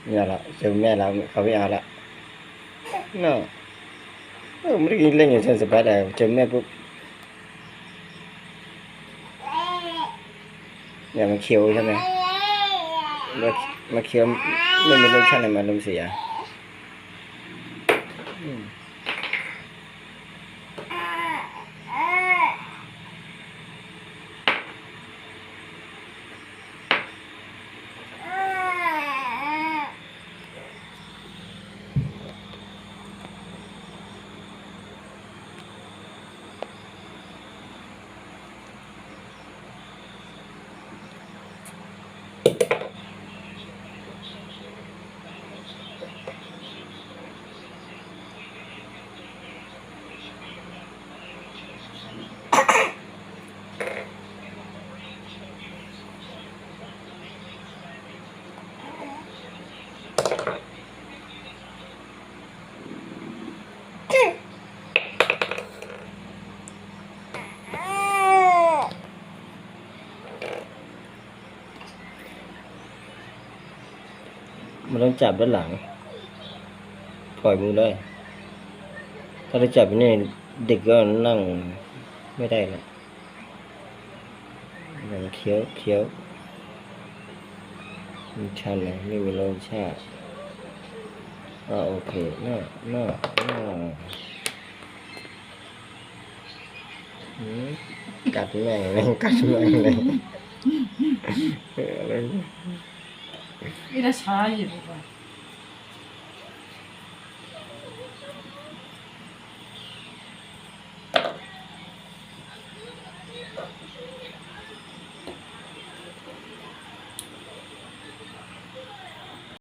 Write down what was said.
ไม่เอาละเจอแม่เราเขาไม่เอาละเนาะไม่ได้กินเล่นอยู่เฉยๆแต่เจอแม่ปุ๊บเนี่ยมันเคี้ยวใช่ไหมมาเคี้ยวไม่มีรสชาติอะไรมันลมเสียมันต้องจับด้านหลังปล่อยมือเลยถ้าเราจับนี่เด็กก็นั่งไม่ได้นะมันเคี้ยวมันชันเลยไม่มีรสชาติโอเคน่ากัดแม่งเลยกัดแม่งเลยอะไร Bir de çay yedi.